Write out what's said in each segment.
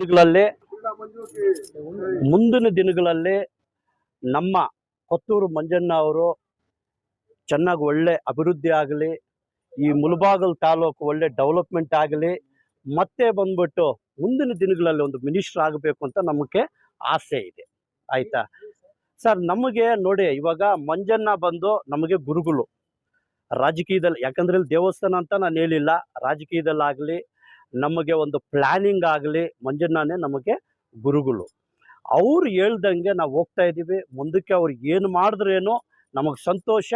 ದಿನಗಳಲ್ಲಿ ಮುಂದಿನ ದಿನಗಳಲ್ಲಿ ನಮ್ಮ ಕೊತ್ತೂರು ಮಂಜಣ್ಣ ಅವರು ಚೆನ್ನಾಗಿ ಒಳ್ಳೆ ಅಭಿವೃದ್ಧಿ ಆಗಲಿ, ಈ ಮುಳಬಾಗಿಲು ತಾಲೂಕು ಒಳ್ಳೆ ಡೆವಲಪ್ಮೆಂಟ್ ಆಗಲಿ, ಮತ್ತೆ ಬಂದ್ಬಿಟ್ಟು ಮುಂದಿನ ದಿನಗಳಲ್ಲಿ ಒಂದು ಮಿನಿಸ್ಟರ್ ಆಗಬೇಕು ಅಂತ ನಮಗೆ ಆಸೆ ಇದೆ. ಆಯ್ತಾ ಸರ್? ನಮಗೆ ನೋಡಿ, ಇವಾಗ ಮಂಜಣ್ಣ ಬಂದು ನಮಗೆ ಗುರುಗಳು ರಾಜಕೀಯದಲ್ಲಿ. ಯಾಕಂದ್ರೆ ಇಲ್ಲಿ ದೇವಸ್ಥಾನ ಅಂತ ನಾನು ಹೇಳಿಲ್ಲ, ರಾಜಕೀಯದಲ್ಲಾಗಲಿ ನಮಗೆ ಒಂದು ಪ್ಲಾನಿಂಗ್ ಆಗಲಿ ಮಂಜಣ್ಣನೇ ನಮಗೆ ಗುರುಗಳು. ಅವ್ರು ಹೇಳ್ದಂಗೆ ನಾವು ಹೋಗ್ತಾ ಇದ್ದೀವಿ. ಮುಂದಕ್ಕೆ ಅವ್ರು ಏನು ಮಾಡಿದ್ರೇನೋ ನಮಗೆ ಸಂತೋಷ.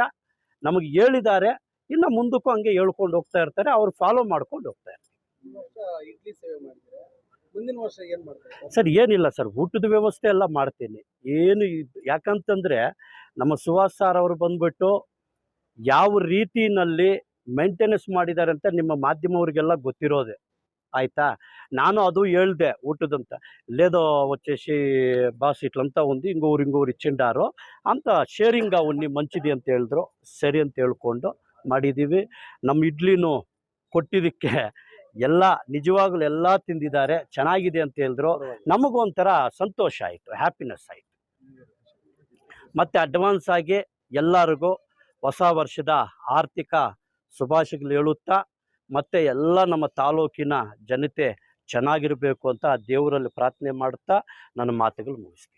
ನಮಗೆ ಹೇಳಿದ್ದಾರೆ, ಇನ್ನು ಮುಂದಕ್ಕೂ ಹಂಗೆ ಹೇಳ್ಕೊಂಡು ಹೋಗ್ತಾ ಇರ್ತಾರೆ. ಅವ್ರು ಫಾಲೋ ಮಾಡ್ಕೊಂಡು ಹೋಗ್ತಾ ಇರ್ತಾರೆ. ಇಡ್ಲಿ ಸೇವೆ ಮಾಡಿದ್ರೆ ಮುಂದಿನ ವರ್ಷ ಏನು ಮಾಡ್ತಾರೆ ಸರ್? ಏನಿಲ್ಲ ಸರ್, ಊಟದ ವ್ಯವಸ್ಥೆ ಎಲ್ಲ ಮಾಡ್ತೀನಿ. ಏನು ಯಾಕಂತಂದರೆ ನಮ್ಮ ಸುಹಾಸ್ ಸರ್ ಅವರು ಬಂದ್ಬಿಟ್ಟು ಯಾವ ರೀತಿಯಲ್ಲಿ ಮೇಂಟೆನೆನ್ಸ್ ಮಾಡಿದ್ದಾರೆ ಅಂತ ನಿಮ್ಮ ಮಾಧ್ಯಮವ್ರಿಗೆಲ್ಲ ಗೊತ್ತಿರೋದೆ. ఆయితా ನಾನು ಅದು ಹೇಳ್ದೆ ಊಟದಂತ లేదో వచ్చేసి బాస్ ఇట్లంతా ఉంది ఇంకొకరు ఇచ్చిండారు ಅಂತ ಶೇರಿಂಗ್ ಅವನ್ನಿ ಮಂಚಿದಿ ಅಂತ ಹೇಳಿದ್ರು. ಸರಿ ಅಂತ ಹೇಳ್ಕೊಂಡು ಮಾಡಿದ್ದೀವಿ. ನಮ್ಮ ಇಡ್ಲಿನೂ ಕೊಟ್ಟಿದ್ದಕ್ಕೆ ಎಲ್ಲ ನಿಜವಾಗ್ಲೂ ಎಲ್ಲ ತಿಂದಿದ್ದಾರೆ, ಚೆನ್ನಾಗಿದೆ ಅಂತ ಹೇಳಿದ್ರು. ನಮಗೂ ಒಂಥರ ಸಂತೋಷ ಆಯಿತು, ಹ್ಯಾಪಿನೆಸ್ ಆಯಿತು. ಮತ್ತು ಅಡ್ವಾನ್ಸ್ ಆಗಿ ಎಲ್ಲರಿಗೂ ಹೊಸ ವರ್ಷದ ಆರ್ಥಿಕ ಶುಭಾಶಯಗಳು ಹೇಳುತ್ತಾ, ಮತ್ತು ಎಲ್ಲ ನಮ್ಮ ತಾಲೂಕಿನ ಜನತೆ ಚೆನ್ನಾಗಿರಬೇಕು ಅಂತ ದೇವರಲ್ಲಿ ಪ್ರಾರ್ಥನೆ ಮಾಡುತ್ತಾ ನನ್ನ ಮಾತುಗಳು ಮುಗಿಸ್ತೀನಿ.